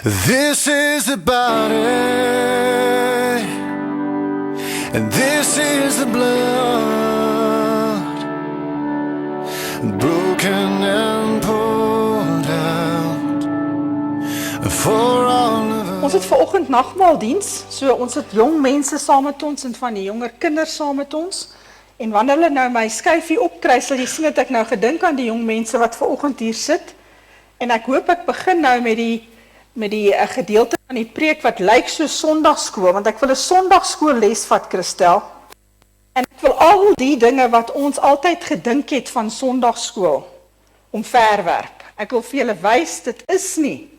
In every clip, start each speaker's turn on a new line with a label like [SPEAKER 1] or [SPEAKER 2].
[SPEAKER 1] This is about it, and this is the blood, broken and poured out for all of us.
[SPEAKER 2] Ons het vanoggend nagmaaldiens, so ons het jong mense saam met ons en van die jonger kinders saam met ons. En wanneer hulle nou my skyfie opkry, sal jy sien dat ek nou gedink aan die jong mense wat vanoggend hier sit. En ek hoop ek begin nou met die gedeelte van die preek wat lyk so Sondagskool, want ek wil 'n Sondagskool les vat, Christel. En ek wil al die dinge wat ons altyd gedink het van Sondagskool omverwerp. Ek wil vir julle wys, dit is nie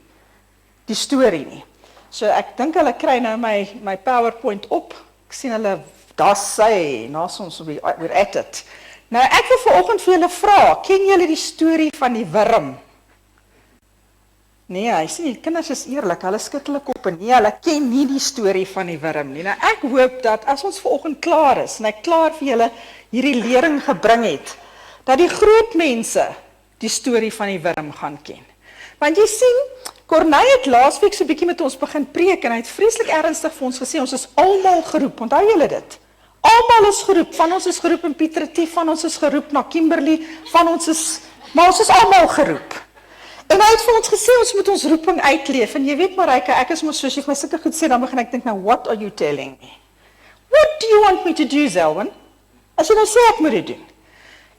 [SPEAKER 2] die storie nie. So ek dink hulle kry nou my PowerPoint op. Ek sien hulle, daar sê, naas ons, we're at it. Nou ek wil vanoggend vir julle vra, ken julle die storie van die wurm? Nee, hy sê die kinders is eerlik, hulle skud hulle kop en nee, hulle ken nie die storie van die wurm nie. Nou ek hoop dat as ons vanoggend klaar is en ek klaar vir julle hierdie lering gebring het, dat die groot mense die storie van die wurm gaan ken. Want jy sien, Corneille het laasweek so 'n bietjie met ons begin preek en hy het vreeslik ernstig vir ons gesê, ons is almal geroep, onthou julle dit? Almal is geroep, van ons is geroep in Piet Retief, van ons is geroep na Kimberley, maar ons is almal geroep. En hy het vir ons gesê, ons moet ons roeping uitleef, en jy weet Marika, ek is mos soos jy vir my sulke goed sê, dan begin ek dink, nou what are you telling me? What do you want me to do, Zelwyn? As jy nou sê, ek moet dit doen.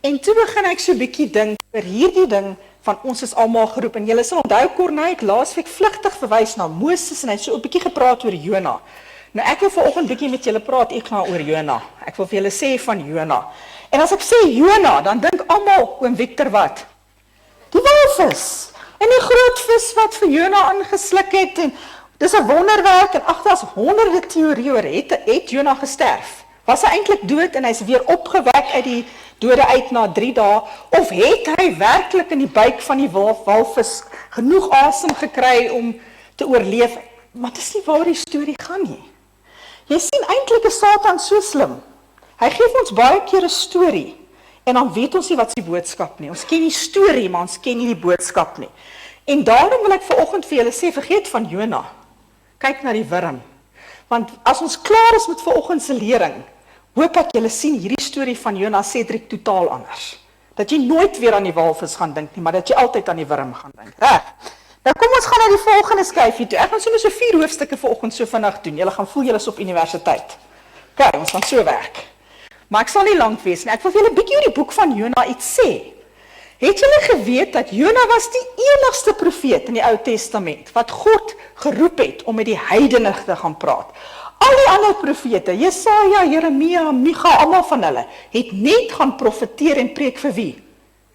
[SPEAKER 2] En toe begin ek so 'n bietjie dink, vir hierdie ding, van ons is almal geroep, en julle sal onthou, Corneille het laasweek vlugtig verwys na Moses, en hy het so 'n bietjie gepraat oor Jona. Nou ek wil vanoggend bietjie met julle praat, oor Jona. Ek wil vir julle sê van Jona. En as ek sê Jona, dan dink almal, oom Victor wat? Die walvis. En die groot vis wat vir Jona aangesluk het, en dis 'n wonderwerk, en ag, daar's honderde teorieë oor, het Jona gesterf? Was hy eintlik dood, en hy's weer opgewek uit die dode uit na 3 dae, of het hy werklik in die buik van die walvis genoeg asem gekry om te oorleef? Maar dis nie waar die storie gaan nie. Jy sien, eintlik is Satan so slim. Hy gee ons baie keer 'n storie, en dan weet ons nie wat die boodskap nie. Ons ken die storie, maar ons ken nie die boodskap nie. En daarom wil ek vanoggend vir julle sê, vergeet van Jona. Kyk na die wurm. Want as ons klaar is met vanoggend se lering, hoop ek julle sien hierdie storie van Jona Cedric totaal anders. Dat jy nooit weer aan die walvis gaan dink nie, maar dat jy altyd aan die wurm gaan dink. Reg? Nou kom ons gaan na die volgende skyfie toe. Ek gaan sommer so 4 hoofstukke vanoggend so vinnig doen. Julle gaan voel julle is op universiteit. OK, ons gaan so werk. Maar ek sal nie lank wees nie. Ek wil vir julle 'n bietjie oor die boek van Jona iets sê. Het julle geweet dat Jona was die enigste profeet in die Ou Testament wat God geroep het om met die heidene te gaan praat? Al die ander profete, Jesaja, Jeremia, Micha, almal van hulle, het net gaan profeteer en preek vir wie?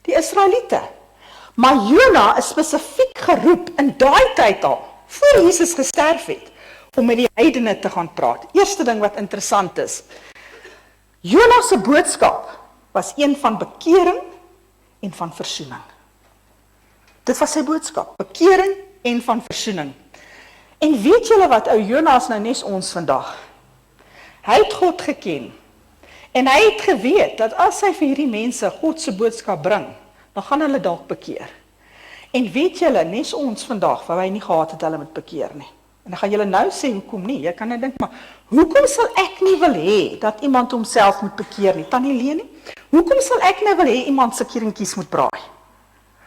[SPEAKER 2] Die Israeliete. Maar Jona is spesifiek geroep in daai tyd al, voor Jesus gesterf het, om met die heidene te gaan praat. Eerste ding wat interessant is, Jona se boodskap was een van bekering en van versoening. Dit was sy boodskap, bekering en van versoening. En weet julle wat, ou Jona is nou nes ons vandag. Hy het God geken, en hy het geweet, dat as hy vir hierdie mense God se boodskap bring, dan gaan hulle dalk bekeer. En weet julle, nes ons vandag, waar hy nie gehad het hulle met bekeer nie. En dan gaan julle nou sê, hoekom nie? Jy kan nou dink, maar hoekom sal ek nie wil hê, dat iemand homself moet bekeer nie? Tannie Leni, hoekom sal ek nou wil hê, iemand se keringkies moet braai?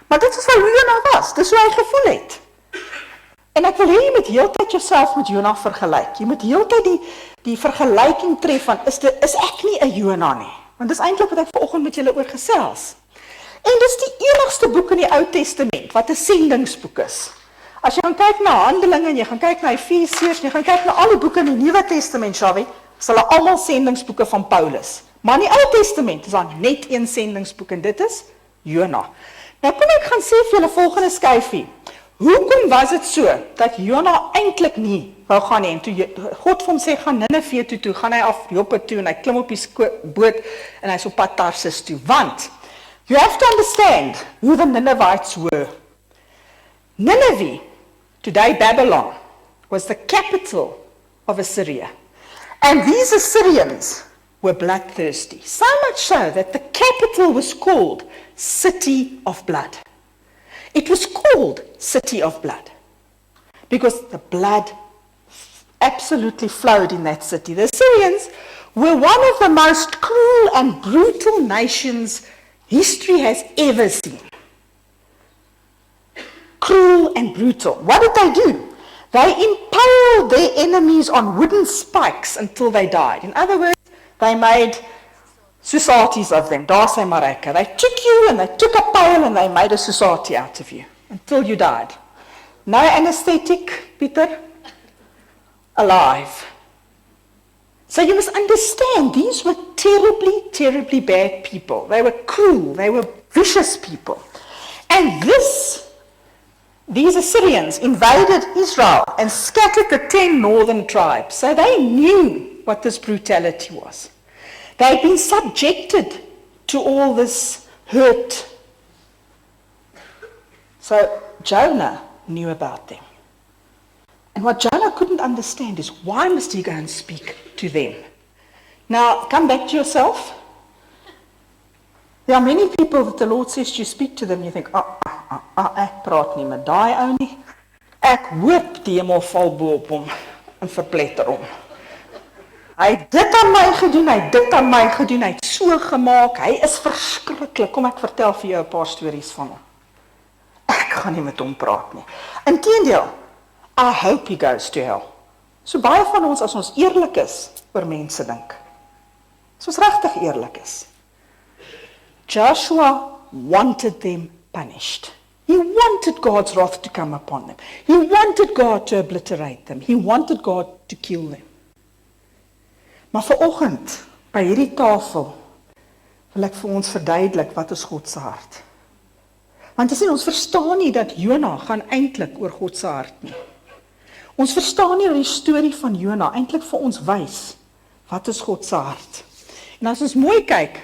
[SPEAKER 2] Maar dit is wat Jona was, dis hoe hy gevoel het. En ek wil hê, jy moet heeltyd jouself met Jona vergelyk. Jy moet heeltyd die vergelyking tref van, is ek nie 'n Jona nie? Want dis eintlik wat ek vanoggend met julle oor gesels. En dis die enigste boek in die Ou Testament, wat 'n sendingsboek is. As jy gaan kyk na Handelinge, en jy gaan kyk na Efesiërs, en jy gaan kyk na al die boeke in die Nuwe Testament, Shawie, is hulle almal sendingsboeke van Paulus. Maar in die Ou Testament is daar net een sendingsboek, en dit is Jona. Nou kom ek gaan sê vir julle volgende skyfie. Hoekom was dit so, dat Jona eintlik nie wou gaan nie, en toe God vir hom sê, gaan Nineve toe, gaan hy af Joppe toe, en hy klim op die boot, en hy is op pad Tarsus toe, want, you have to understand who the Ninevites were. Nineveh, today Babylon, was the capital of Assyria. And these Assyrians were bloodthirsty. So much so that the capital was called City of Blood. It was called City of Blood. because the blood absolutely flowed in that city. The Syrians were one of the most cruel and brutal nations history has ever seen. Cruel and brutal. What did they do? They impaled their enemies on wooden spikes until they died. In other words, they made societies of them. Daar sê Marika. They took you and they took a pile and they made a society out of you until you died. No anesthetic, Peter. Alive. So you must understand, these were terribly, terribly bad people. They were cruel. They were vicious people. And these Assyrians invaded Israel and scattered the 10 northern tribes. So they knew what this brutality was. They had been subjected to all this hurt. So Jonah knew about them. And what Jonah couldn't understand is, why must he go and speak to them? Now, come back to yourself. There are many people that the Lord says to you, speak to them, you think, ek praat nie met daai ou nie. Ek hoop die hemel val bo op hom en verpletter hom. Hy het dit aan my gedoen, hy het dit aan my gedoen, hy het so gemaak, hy is verskriklik. Kom ek vertel vir jou 'n paar stories van hom. Ek gaan nie met hom praat nie. Inteendeel, I hope he goes to hell. So baie van ons, as ons eerlik is, oor mense dink. As ons regtig eerlik is. Joshua wanted them punished. He wanted God's wrath to come upon them. He wanted God to obliterate them. He wanted God to kill them. Maar vanoggend, by hierdie tafel, wil ek vir ons verduidelik wat is God se hart. Want as ons verstaan nie dat Jona gaan eintlik oor God se hart nie. Ons verstaan nie dat die storie van Jona eintlik vir ons wys wat is God se hart. En as ons mooi kyk,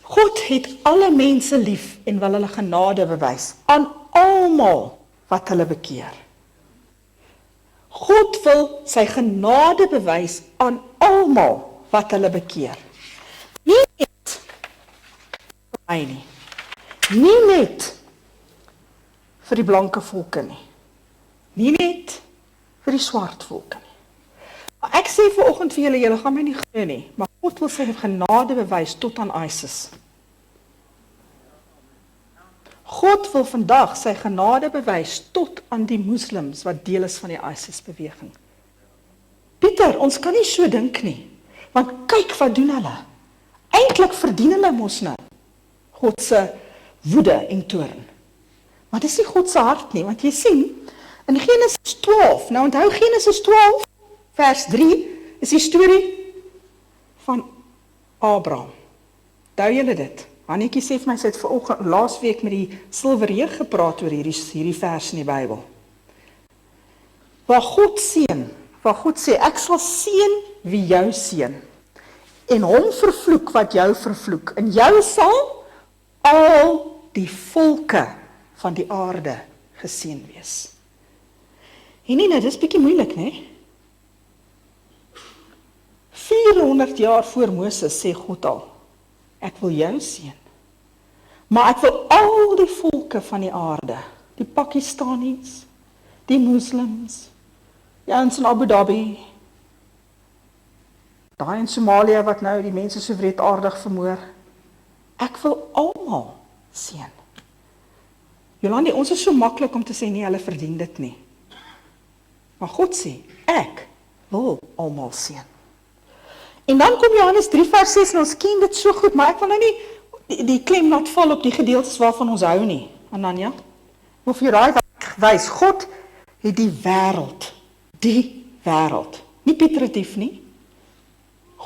[SPEAKER 2] God het alle mense lief en wil hulle genade bewys aan almal wat hulle bekeer. God wil sy genade bewys aan almal wat hulle bekeer. Nie net vir my nie. Nie net vir die blanke volke nie. Nie net vir die swart volke nie. Maar ek sê vanoggend vir julle gaan my nie glo nie, maar God wil sy genade bewys tot aan ISIS. God wil vandag sy genade bewys tot aan die moslems wat deel is van die ISIS-beweging. Pieter, ons kan nie so dink nie, want kyk wat doen hulle. Eintlik verdien hulle mos nou God se woede en toorn. Maar dit is nie God se hart nie, want jy sien, in Genesis 12, nou onthou Genesis 12, vers 3, is die storie van Abraham. Onthou julle dit? Annetjie sê vir my, sy het vanoggend laasweek met die Silverheer gepraat oor hierdie vers in die Bybel. Waar God sê, ek sal seën wie jou seën, en hom vervloek wat jou vervloek, en jou sal al die volke van die aarde geseën wees. En nie, dit is bietjie moeilik, né? 400 jaar voor Moses sê God al, ek wil jou seën, maar ek wil al die volke van die aarde, die Pakistanis, die moslems, die ouens in Abu Dhabi, daai in Somalië wat nou die mense so wreedaardig vermoor, ek wil almal seën. Jolandi, ons is so maklik om te sê nee, hulle verdien dit nie. Maar God sê, ek wil almal seën. En dan kom Johannes 3 vers 6 en ons ken dit so goed, maar ek wil nou nie die klem laat val op die gedeeltes waarvan ons hou nie. Ananya, of jy raai wat ek wys, God het die wêreld, nie petratief nie.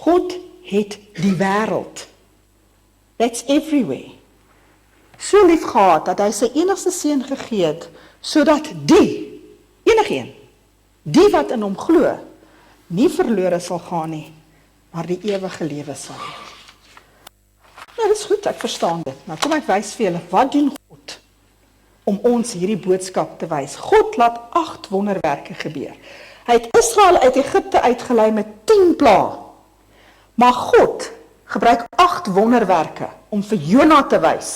[SPEAKER 2] God het die wêreld. That's everywhere. So lief gehad dat hy sy enigste seun gegee het, sodat enigeen, die wat in hom glo, nie verlore sal gaan nie, maar die ewige lewe sal hê. Nou, dit is goed, ek verstaan dit. Nou kom ek wys vir julle, wat doen God om ons hierdie boodskap te wys? God laat 8 wonderwerke gebeur. Hy het Israel uit Egipte uitgelei met 10 plaae. Maar God gebruik 8 wonderwerke om vir Jona te wys,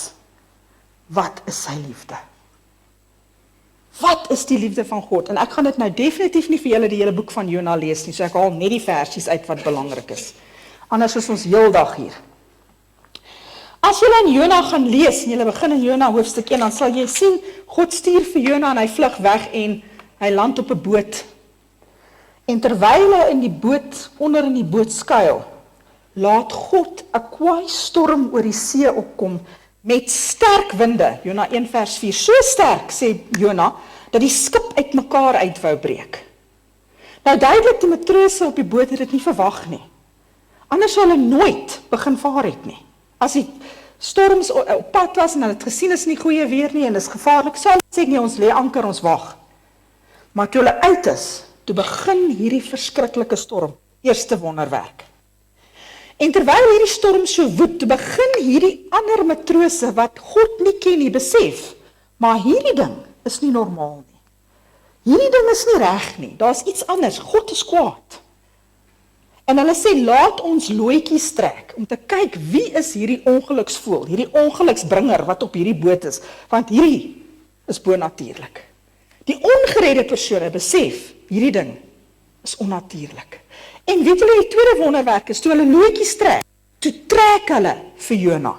[SPEAKER 2] wat is sy liefde? Wat is die liefde van God? En ek gaan dit nou definitief nie vir julle die hele boek van Jona lees nie, so ek haal net die versies uit wat belangrik is. Anders is ons heeldag hier. As julle in Jona gaan lees, en julle begin in Jona hoofstuk 1, dan sal jy sien, God stuur vir Jona en hy vlug weg en hy land op 'n boot. En terwyl hy in die boot, onder in die boot skuil, laat God 'n kwaai storm oor die see opkom met sterk winde. Jona 1 vers 4, so sterk, sê Jona, dat die skip uitmekaar uit wou breek. Nou duidelik, die matrose op die boot het dit nie verwag nie. Anders sou hulle nooit begin vaar het nie. As die storms op pad was en hulle het gesien is nie goeie weer nie en is gevaarlik, sou hulle sê nee, ons lê anker, ons wag. Maar toe hulle uit is, toe begin hierdie verskriklike storm, eerste wonderwerk. En terwyl hierdie storm so woed, toe begin hierdie ander matrose wat God nie ken nie, besef, maar hierdie ding is nie normaal nie. Hierdie ding is nie reg nie, daar's iets anders, God is kwaad. En hulle sê, laat ons looitjies trek, om te kyk wie is hierdie ongeluksvoël, hierdie ongeluksbringer wat op hierdie boot is, want hierdie is bonatuurlik. Die ongeredde persone besef, hierdie ding is onnatuurlik. En weet julle, die tweede wonderwerk is, toe hulle looitjies trek, toe trek hulle vir Jona.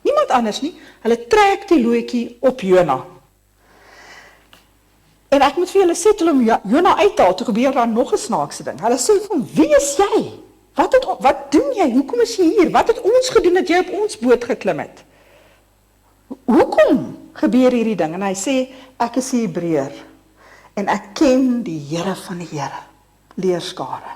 [SPEAKER 2] Niemand anders nie, hulle trek die looitjie op Jona. En ek moet vir julle sê, toe hulle Jona uithaal, toe gebeur daar nog 'n snaakse ding. Hulle sê van, wie is jy? Wat doen jy? Hoekom is jy hier? Wat het ons gedoen dat jy op ons boot geklim het? Hoekom gebeur hierdie ding? En hy sê, ek is 'n Hebreër en ek ken die Here van die Here, leerskare.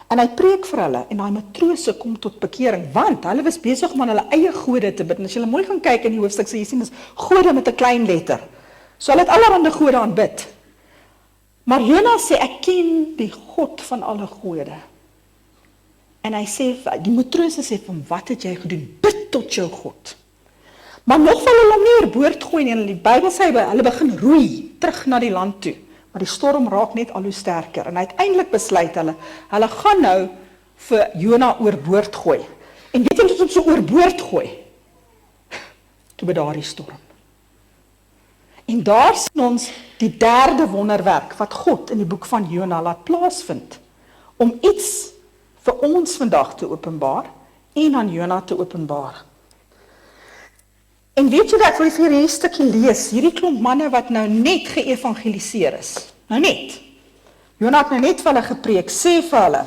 [SPEAKER 2] En hy preek vir hulle en daai matrose kom tot bekering, want hulle was besig om aan hulle eie gode te bid. En as jy mooi gaan kyk in die hoofstuk, sê jy sien, dis gode met 'n klein letter. So hulle het allerhande gode aanbid. Maar Jona sê, ek ken die God van alle gode. En hy sê, die matrose sê, van wat het jy gedoen? Bid tot jou God. Maar nog van hulle nie oorboord gooi nie, en die Bybel sê, hulle begin roei, terug na die land toe. Maar die storm raak net al hoe sterker. En uiteindelik besluit hulle gaan nou vir Jona oorboord gooi. En weet jy wat ons so oorboord gooi? Toe bedaar die storm. En daar sien ons die derde wonderwerk wat God in die boek van Jona laat plaasvind, om iets vir ons vandag te openbaar en aan Jona te openbaar. En weet jy dat, ek wil vir hierdie stukkie lees, hierdie klomp manne wat nou net geëvangeliseer is, nou net, Jona het nou net vir hulle gepreek, sê vir hulle,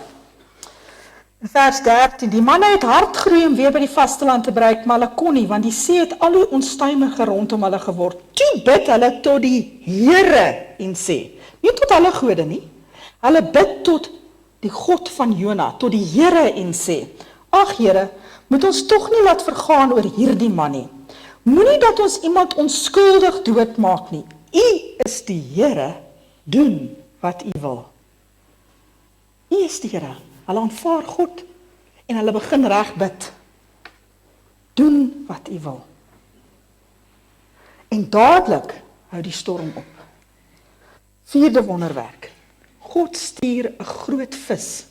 [SPEAKER 2] in vers 13, die manne het hard groei om weer by die vasteland te bereik, maar hulle kon nie, want die see het al hoe onstuimiger rondom hulle geword. Toe bid hulle tot die Here en sê, nie tot hulle gode nie, hulle bid tot die God van Jona, tot die Here en sê, ag Here, moet ons tog nie laat vergaan oor hierdie man nie. Moenie dat ons iemand onskuldig doodmaak nie. U is die Here, doen wat u wil. U is die Here. Hulle aanvaar God en hulle begin reg bid. Doen wat u wil. En dadelik hou die storm op. Vierde wonderwerk. God stuur 'n groot vis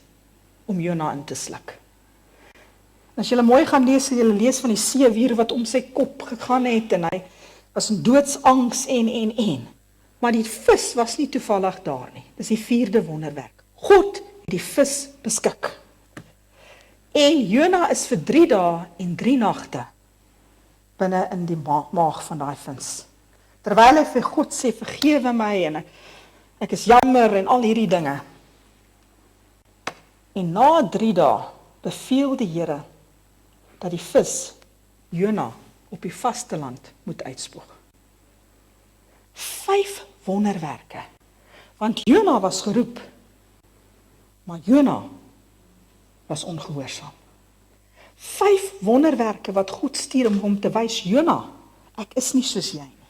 [SPEAKER 2] om Jona in te sluk. As julle mooi gaan lees, julle lees van die seewier wat om sy kop gegaan het en hy was in doodsangs en. Maar die vis was nie toevallig daar nie. Dis die vierde wonderwerk. God het die vis beskik. En Jona is vir 3 dae en 3 nagte binne in die maag van daai vis. Terwyl hy vir God sê, vergewe my en ek is jammer en al hierdie dinge. En na 3 dae beveel die Here dat die vis Jona op die vasteland moet uitspoeg. 5 wonderwerke. Want Jona was geroep, maar Jona was ongehoorsaam. 5 wonderwerke wat God stuur om hom te wys, Jona, ek is nie soos jy nie.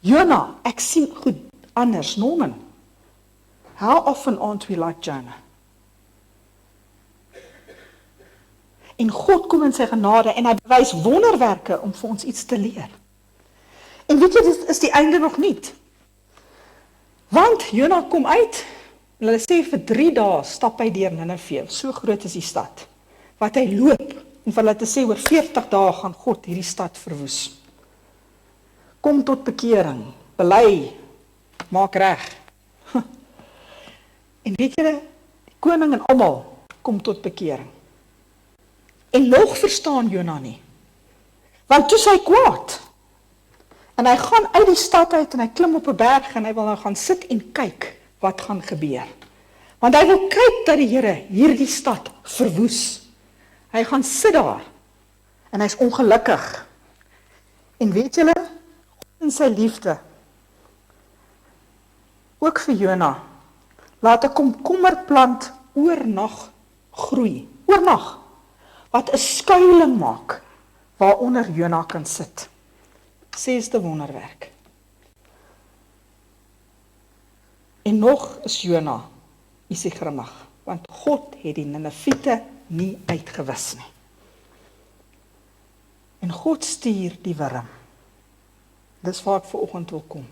[SPEAKER 2] Jona, ek sien goed anders. Norman, how often aren't we like Jonah? En God kom in sy genade en hy bewys wonderwerke om vir ons iets te leer. En weet jy, dit is die einde nog nie. Want Jona kom uit, en hulle sê vir 3 dae stap hy deur Nineve, so groot is die stad, wat hy loop, en vir hulle te sê, oor 40 dae gaan God hierdie stad verwoes. Kom tot bekering, bely, maak reg. En weet julle, die koning en almal kom tot bekering. En nog verstaan Jona nie. Want toe is hy kwaad. En hy gaan uit die stad uit en hy klim op 'n berg en hy wil nou gaan sit en kyk wat gaan gebeur. Want hy wil kyk dat die Here hierdie stad verwoes. Hy gaan sit daar en hy's ongelukkig. En weet julle, God in sy liefde, ook vir Jona, laat 'n komkommerplant oornag groei. Oornag. Wat 'n skuiling maak waaronder Jona kan sit. 6de wonderwerk. En nog is Jona ietsie grimmig, want God het die Nineviete nie uitgewis nie. En God stuur die wurm. Dis waar ek vanoggend wil kom.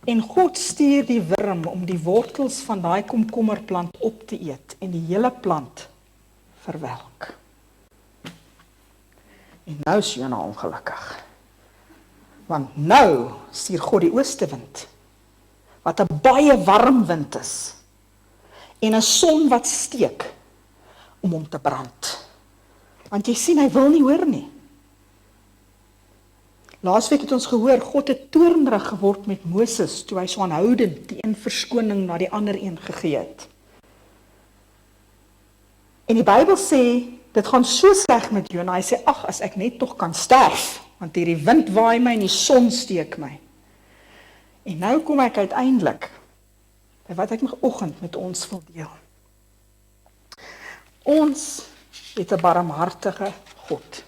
[SPEAKER 2] En God stuur die wurm om die wortels van daai komkommerplant op te eet en die hele plant verwelk. En nou is Jona ongelukkig. Want nou stuur God die oostewind, wat 'n baie warm wind is, en 'n son wat steek, om hom te brand. Want jy sien, hy wil nie hoor nie. Laasweek het ons gehoor, God het toornerig geword met Moses, toe hy so aanhoudend die een verskoning na die ander een gegee het. En die Bybel sê, dit gaan so sleg met Jona, hy sê, ag, as ek net tog kan sterf, want hierdie wind waai my en die son steek my. En nou kom ek uiteindelik by wat ek vanoggend met ons wil deel. Ons het 'n barmhartige God.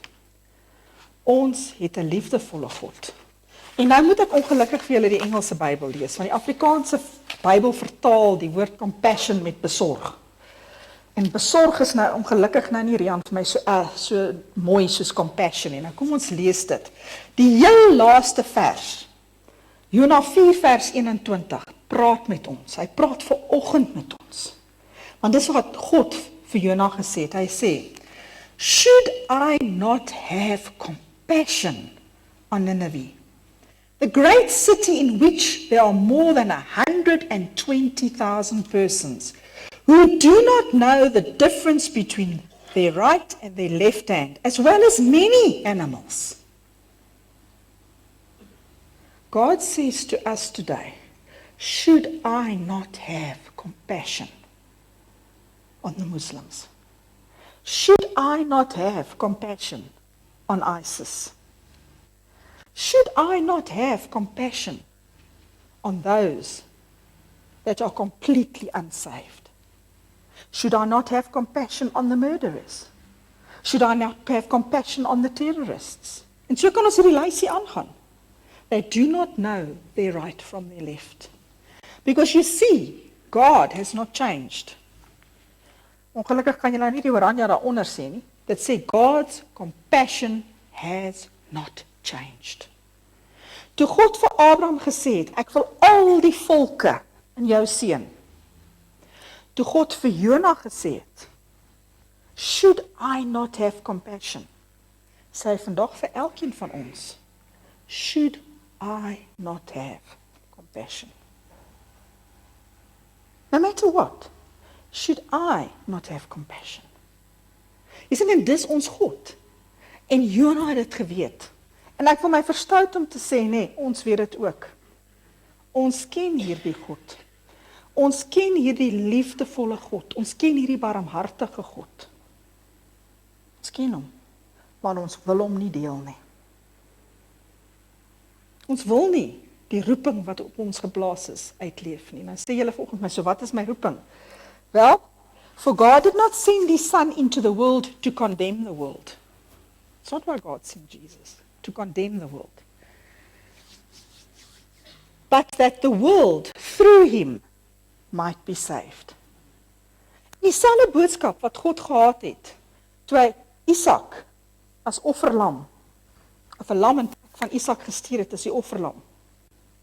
[SPEAKER 2] Ons het 'n liefdevolle God. En nou moet ek ongelukkig vir julle die Engelse Bybel lees, want die Afrikaanse Bybel vertaal die woord compassion met besorg. En besorg is nou ongelukkig nou nie Rian vir my so mooi soos compassion nie. Nou kom ons lees dit. Die heel laaste vers, Jona 4 vers 21, praat met ons. Hy praat vanoggend met ons. Want dis wat God vir Jona gesê het. Hy sê, should I not have compassion on Nineveh, the great city in which there are more than 120,000 persons, who do not know the difference between their right and their left hand, as well as many animals. God says to us today, should I not have compassion on the Muslims? Should I not have compassion on ISIS? Should I not have compassion on those that are completely unsaved? Should I not have compassion on the murderers? Should I not have compassion on the terrorists? En so kan ons hierdie lysie aangaan. They do not know their right from their left. Because you see, God has not changed. Ongelukkig kan jy nou nie die oranje daaronder sê nie. Dit sê God's compassion has not changed. Toe God vir Abraham gesê het, ek wil al die volke in jou seën. Toe God vir Jona gesê het, should I not have compassion? Sê hy vandag vir elkeen van ons, should I not have compassion? No matter what, should I not have compassion? Jy sien, en dis ons God. En Jona het dit geweet. En ek wil my verstout om te sê, nee, ons weet dit ook. Ons ken hierdie God. Ons ken hierdie liefdevolle God. Ons ken hierdie barmhartige God. Ons ken hom, maar ons wil hom nie deel nie. Ons wil nie die roeping wat op ons geblaas is uitleef nie. Nou sê julle vanoggend my, so wat is my roeping? Wel, for God did not send his Son into the world to condemn the world. It's not why God sent Jesus, to condemn the world. But that the world, through him, might be saved. Dieselfde boodskap wat God gehad het, toe hy Isak as offerlam, of 'n lam in plek van Isak gestuur het as die offerlam,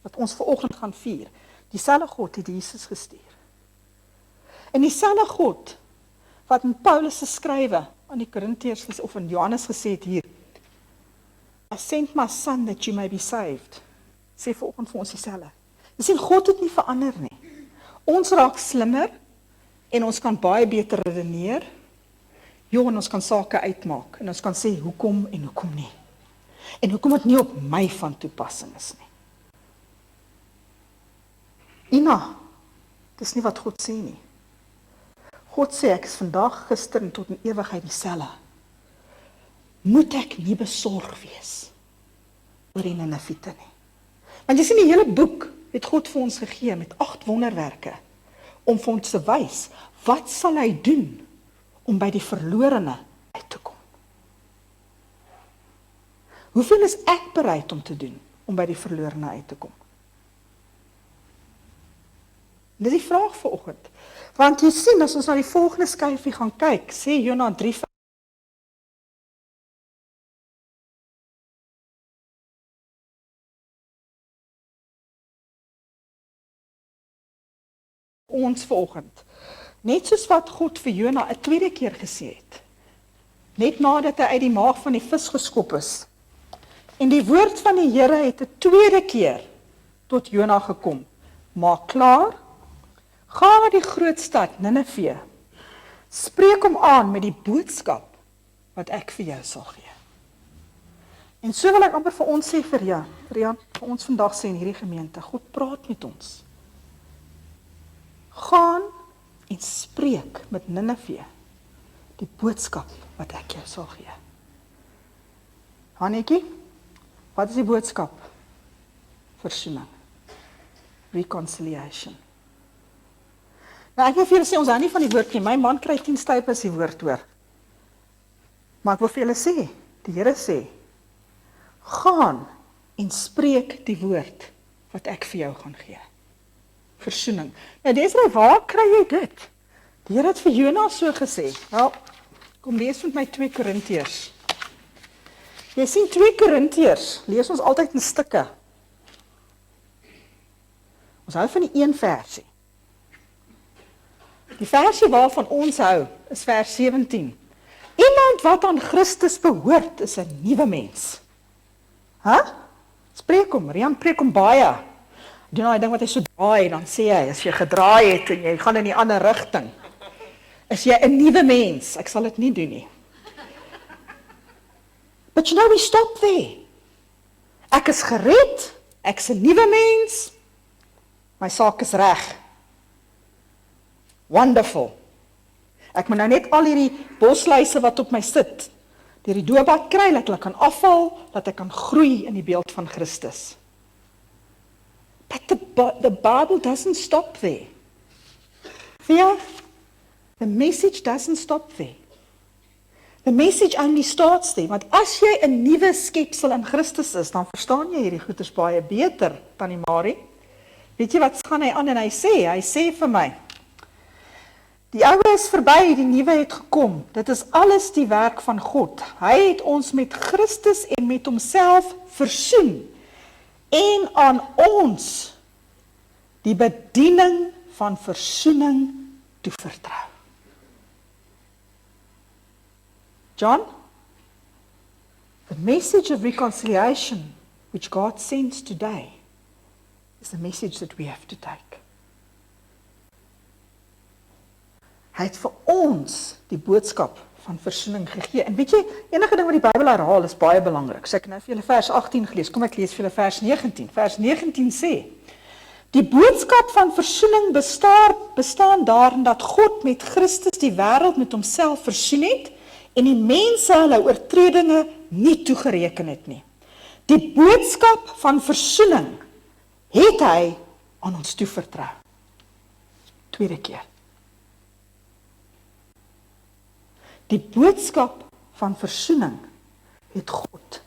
[SPEAKER 2] wat ons vanoggend gaan vier. Dieselfde God het Jesus gestuur. En dieselfde God wat in Paulus se skrywe aan die Korintiërs of in Johannes gesê het hier, I sent my son that you may be saved. sê vanoggend vir ons dieselfde. Jy sien, God het nie verander nie. Ons raak slimmer en ons kan baie beter redeneer. En ons kan sake uitmaak en ons kan sê hoekom en hoekom nie. En hoekom dit nie op my van toepassing is nie. Ina, dis nie wat God sê nie. God sê ek is vandag, gister en tot in ewigheid dieselfde. Moet ek nie besorg wees oor die Niniviete nie. Want jy sien, die hele boek het God vir ons gegee met 8 wonderwerke om vir ons te wys, wat sal hy doen om by die verlorene uit te kom? Hoeveel is ek bereid om te doen om by die verlorene uit te kom? Dit is die vraag vanoggend. Want jy sien, as ons na die volgende skyfie gaan kyk, sê Jona 3 ons vanoggend. Net soos wat God vir Jona 'n tweede keer gesê het. Net nadat hy uit die maag van die vis geskop is. En die woord van die Here het 'n tweede keer tot Jona gekom. Maak klaar, ga na die groot stad Ninive. Spreek hom aan met die boodskap wat ek vir jou sal gee. En so wil ek amper vir ons sê vir ons vandag sê in hierdie gemeente, God praat met ons. Gaan en spreek met Ninive die boodskap wat ek jou sal gee. Hannetjie, wat is die boodskap? Versoening. Reconciliation. Nou ek wil vir julle sê, ons hou nie van die woord nie, my man kry 10 stype as die woord hoor. Maar ek wil vir julle sê, die Here sê, gaan en spreek die woord wat ek vir jou gaan gee. Versoening. Nou Desiree, waar kry jy dit? Die Here het vir Jona so gesê. Wel, kom lees met my 2 Korintiërs. Jy sien 2 Korintiërs, lees ons altyd in stukke. Ons hou van die een versie. Die versie waarvan ons hou, is vers 17. Iemand wat aan Christus behoort, is 'n nuwe mens. Spreek hom, Rian preek hom baie. Doen nou die ding wat hy so draai, dan sê hy, as jy gedraai het en jy gaan in die ander rigting, is jy 'n nuwe mens. Ek sal dit nie doen nie. But you know, we stop there. Ek is gered, ek is 'n nuwe mens, my saak is reg. Wonderful. Ek moet nou net al hierdie bosluise wat op my sit, deur die doopbad kry, dat hulle kan afval, dat ek kan groei in die beeld van Christus. But the Bible doesn't stop there. Thea, the message doesn't stop there. The message only starts there, want as jy 'n nuwe skepsel in Christus is, dan verstaan jy hierdie goeders baie beter, Tannie Marie. Weet jy wat gaan hy aan en hy sê vir my, die ou is verby, die nuwe het gekom. Dit is alles die werk van God. Hy het ons met Christus en met homself versoen en aan ons die bediening van versoening toevertrou. John, the message of reconciliation which God sends today is the message that we have to take. Hy het vir ons die boodskap van versoening gegee. En weet jy, enige ding wat die Bybel herhaal is baie belangrik. So ek het nou vir julle vers 18 gelees. Kom ek lees vir julle vers 19. Vers 19 sê, die boodskap van versoening bestaan daarin dat God met Christus die wêreld met homself versoen het en die mense hulle oortredinge nie toegereken het nie. Die boodskap van versoening het hy aan ons toevertrou. Tweede keer. Die boodskap van versoening het God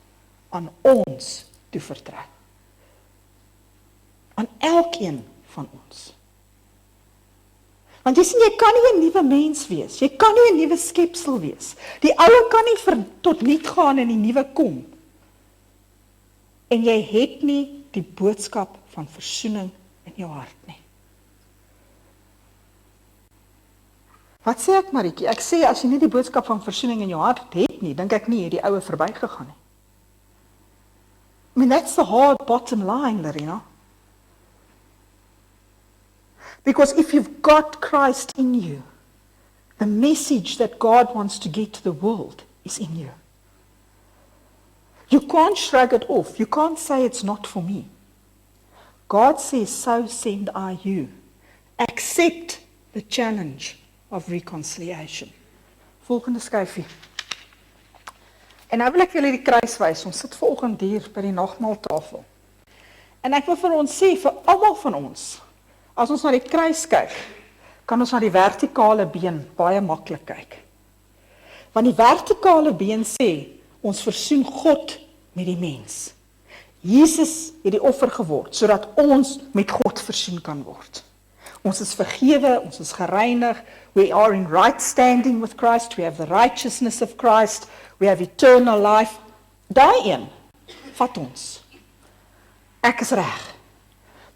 [SPEAKER 2] aan ons toevertrou. Aan elkeen van ons. Want jy sien, jy kan nie 'n nuwe mens wees. Jy kan nie 'n nuwe skepsel wees. Die ou kan nie tot niet gaan en die nuwe kom. En jy het nie die boodskap van versoening in jou hart nie. Wat sê ek, Marietjie? Ek sê, as jy nie die boodskap van versoening in jou hart het nie, dink ek nie, het die oue verbygegaan nie. I mean, that's the hard bottom line, Larina. Because if you've got Christ in you, the message that God wants to get to the world is in you. You can't shrug it off. You can't say it's not for me. God says, so send I you. Accept the challenge of reconciliation. Volgende skyfie. En nou wil ek vir julle die kruis wys. Ons sit vanoggend hier by die nagmaaltafel. En ek wil vir ons sê, vir almal van ons, as ons na die kruis kyk, kan ons na die vertikale been baie maklik kyk. Want die vertikale been sê, ons versoen God met die mens. Jesus het die offer geword, sodat ons met God versoen kan word. Ons is vergewe, ons is gereinig, we are in right standing with Christ, we have the righteousness of Christ, we have eternal life. Daai een, vat ons. Ek is reg.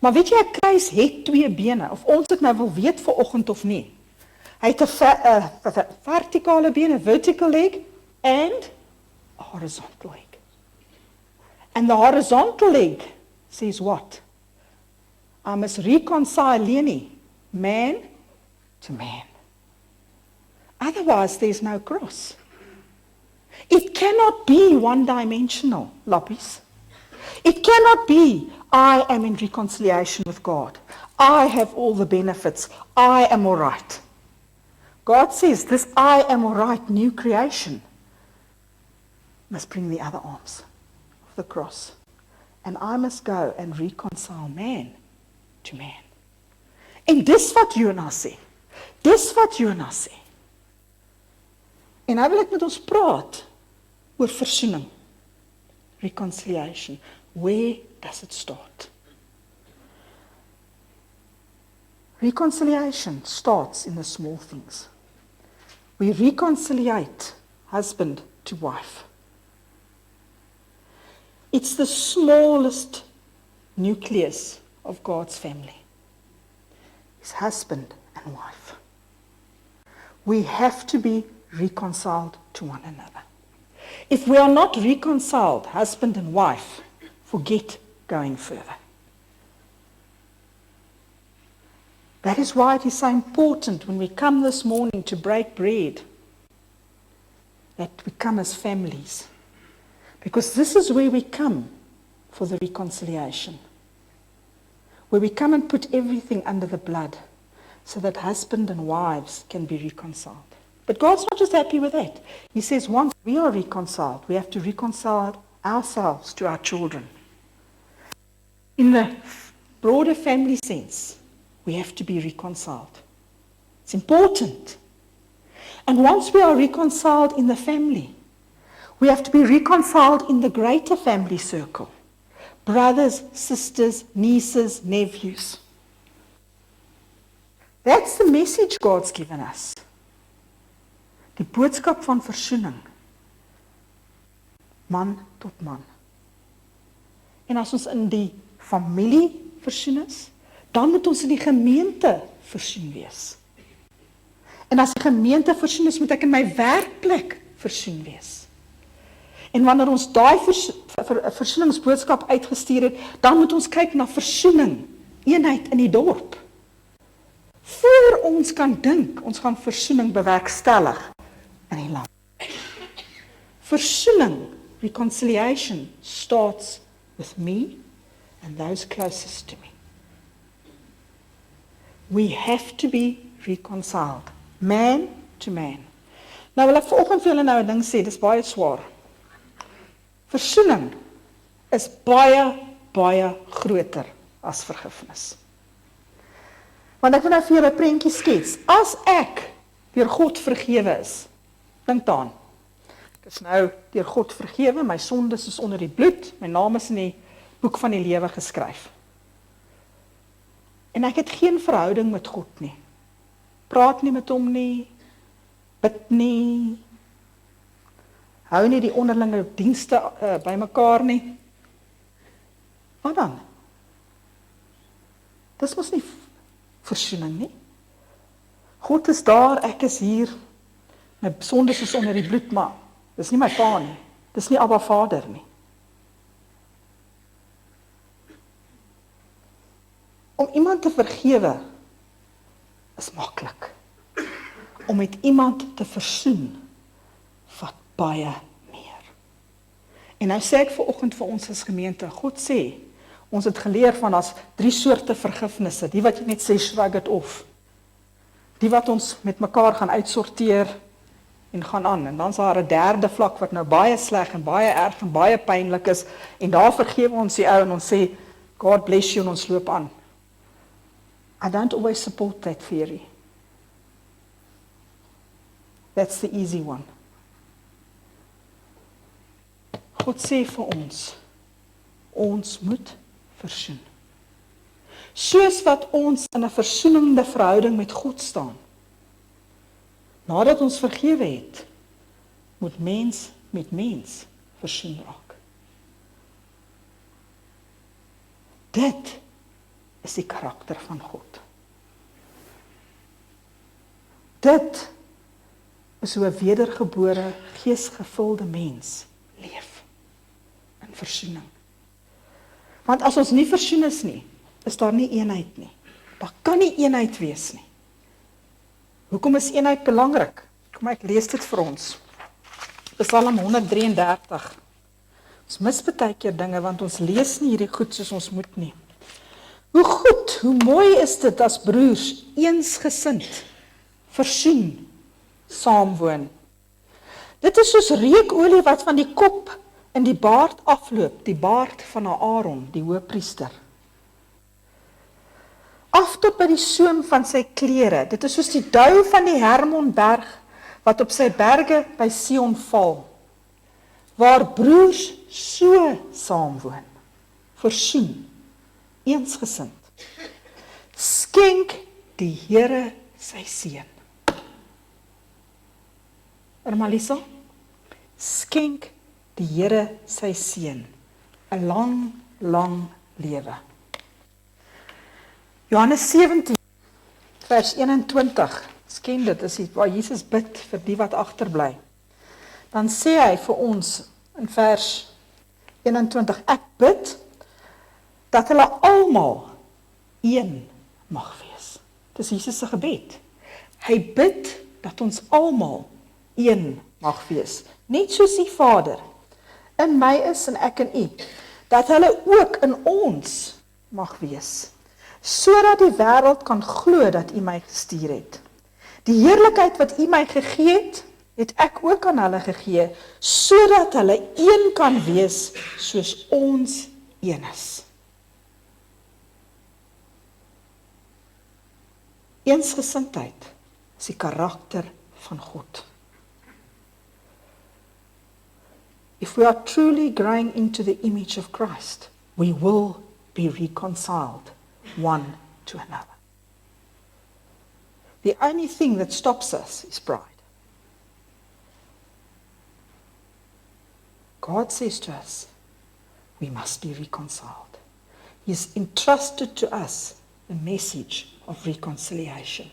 [SPEAKER 2] Maar weet jy, 'n kruis het 2 bene, of ons dit nou wil weet vanoggend of nie. Hy het 'n vertikale been, 'n vertical leg, and a horizontal leg. And the horizontal leg says what? I must reconcile Leni, man to man. Otherwise, there's no cross. It cannot be one-dimensional, Lappies. It cannot be, I am in reconciliation with God. I have all the benefits. I am all right. God says, this I am all right new creation must bring the other arms of the cross. And I must go and reconcile man to man. En dis wat Jona sê. Dis wat Jona sê. En nou wil ek met ons praat oor versoening. Reconciliation. Where does it start? Reconciliation starts in the small things. We reconciliate husband to wife. It's the smallest nucleus of God's family. It's husband and wife. We have to be reconciled to one another. If we are not reconciled, husband and wife, forget going further. That is why it is so important when we come this morning to break bread, that we come as families. Because this is where we come for the reconciliation. Where we come and put everything under the blood so that husband and wives can be reconciled. But God's not just happy with that. He says once we are reconciled, we have to reconcile ourselves to our children. In the broader family sense, we have to be reconciled. It's important. And once we are reconciled in the family, we have to be reconciled in the greater family circle. Brothers, sisters, nieces, nephews. That's the message God's given us. Die boodskap van versoening. Man tot man. En as ons in die familie versoen is, dan moet ons in die gemeente versoen wees. En as die gemeente versoen is, moet ek in my werkplek versoen wees. En wanneer ons daai versoeningsboodskap uitgestuur het, dan moet ons kyk na versoening, eenheid in die dorp. Voor ons kan dink, ons gaan versoening bewerkstellig in die land. Versoening, reconciliation, starts with me and those closest to me. We have to be reconciled, man to man. Nou wil ek vanoggend vir julle nou 'n ding sê, dis baie swaar. Versoening is baie, baie groter as vergifnis. Want ek wil nou vir julle 'n prentjie skets. As ek deur God vergewe is, dink daaraan. Ek is nou deur God vergewe, my sondes is onder die bloed, my naam is in die boek van die lewe geskryf. En ek het geen verhouding met God nie. Praat nie met hom nie, bid nie, hou nie die onderlinge dienste by mekaar nie. Wat dan? Dis mos nie versoening nie. God is daar, ek is hier, my sondes is onder die bloed, maar dis nie my pa nie, dis nie Abba Vader nie. Om iemand te vergewe is maklik. Om met iemand te versoen vat baie meer. En nou sê ek vanoggend vir ons as gemeente, God sê, ons het geleer van as 3 soorte vergifnisse, die wat jy net sê shrug it off, die wat ons met mekaar gaan uitsorteer en gaan aan, en dan is daar 'n derde vlak wat nou baie sleg en baie erg en baie pynlik is, en daar vergewe ons die ou en ons sê, God bless you en ons loop aan. I don't always support that theory. That's the easy one. God sê vir ons moet versoen. Soos wat ons in 'n versoenende verhouding met God staan, nadat ons vergewe het, moet mens met mens versoen raak. Dit is die karakter van God. Dit is hoe 'n wedergebore, geesgevulde mens leef in versoening. Want as ons nie versoen is nie, is daar nie eenheid nie. Daar kan nie eenheid wees nie. Hoekom is eenheid belangrik? Kom ek lees dit vir ons. Psalm 133. Ons mis baie keer dinge, want ons lees nie hierdie goed soos ons moet nie. Hoe goed, hoe mooi is dit as broers eensgesind, versoen, saamwoon. Dit is soos reukolie wat van die kop in die baard afloop, die baard van Aaron, die hoëpriester. Af tot by die soem van sy klere. Dit is soos die dou van die Hermonberg wat op sy berge by Sion val, waar broers so saamwoon, versoen, eensgesind. Skenk die Here sy seën. Malisa, skenk die Here sy seën, 'n lang, lang lewe. Johannes 17, vers 21, ken dit, is waar Jesus bid vir die wat agterbly. Dan sê hy vir ons in vers 21, ek bid dat hulle almal een mag wees. Dis Jesus se gebed. Hy bid dat ons almal een mag wees. Net soos die Vader in my is en ek in u, dat hulle ook in ons mag wees, sodat die wêreld kan glo dat u my gestuur het. Die heerlikheid wat u my gegee het, het ek ook aan hulle gegee, sodat hulle een kan wees soos ons een is. Eensgesindheid is die karakter van God. If we are truly growing into the image of Christ, we will be reconciled one to another. The only thing that stops us is pride. God says to us, we must be reconciled. He has entrusted to us the message of reconciliation.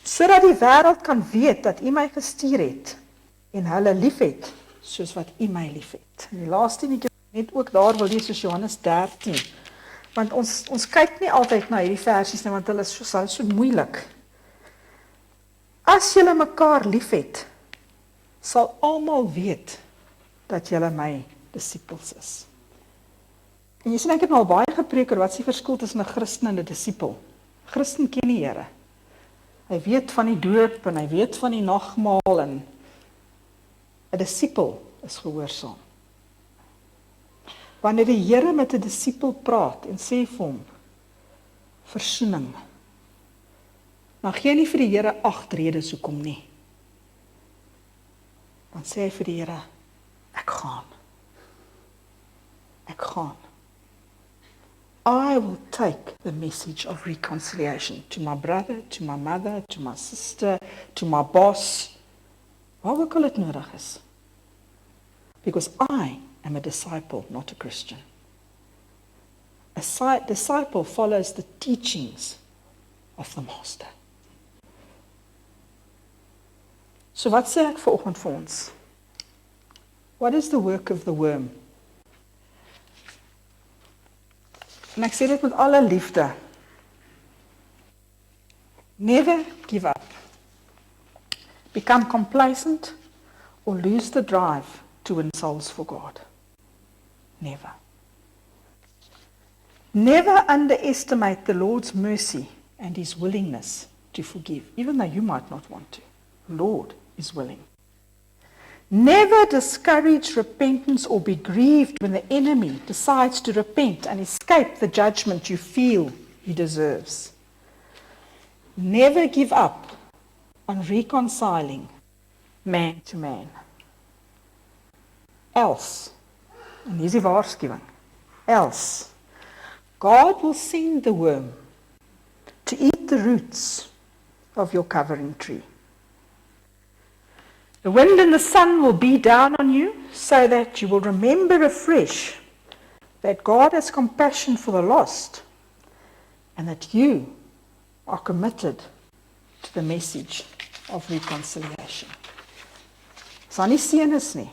[SPEAKER 2] Sodat die wêreld kan weet dat u my gestuur het en hulle liefhet soos wat u my liefhet. En die laaste netjie net ook daar wil lees soos Johannes 13. Want ons kyk nie altyd na hierdie versies nie, want hulle is so moeilik. As julle mekaar liefhet, sal almal weet dat julle my disippels is. En jy sien, ek het nou al baie gepreek oor wat is die verskil tussen 'n Christen en 'n disipel. Christen ken die Here. Hy weet van die doop en hy weet van die nagmaal en 'n disipel is gehoorsaam. Wanneer die Here met 'n disipel praat en sê vir hom versoening, dan gee hy nie vir die Here 8 redes hoekom nie. Dan sê hy vir die Here, ek gaan. Ek gaan. I will take the message of reconciliation to my brother, to my mother, to my sister, to my boss, waar ook al dit nodig is. Because I am a disciple, not a Christian. A disciple follows the teachings of the Master. So wat sê ek vanoggend vir ons? What is the work of the worm? En ek sê dit met alle liefde. Never give up. Become complacent or lose the drive to win souls for God. Never. Never underestimate the Lord's mercy and His willingness to forgive, even though you might not want to. The Lord is willing. Never discourage repentance or be grieved when the enemy decides to repent and escape the judgment you feel he deserves. Never give up on reconciling man to man. Else, en hier is die waarskuwing, else, God will send the worm to eat the roots of your covering tree. The wind and the sun will be down on you so that you will remember afresh that God has compassion for the lost and that you are committed to the message of reconciliation. As daar nie seën is nie,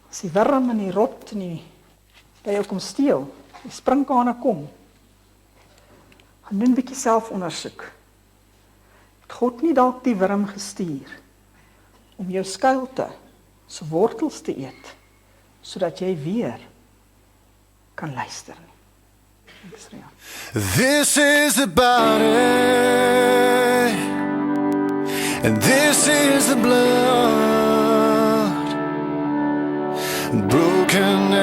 [SPEAKER 2] as die wurm en die rot en die by jou kom steel, die sprinkane kom, gaan doen 'n bietjie selfondersoek. Het God nie dalk die wurm gestuur om jou skuilte se wortels te eet, sodat jy weer kan luister nie.
[SPEAKER 1] This is the body, and this is the blood, broken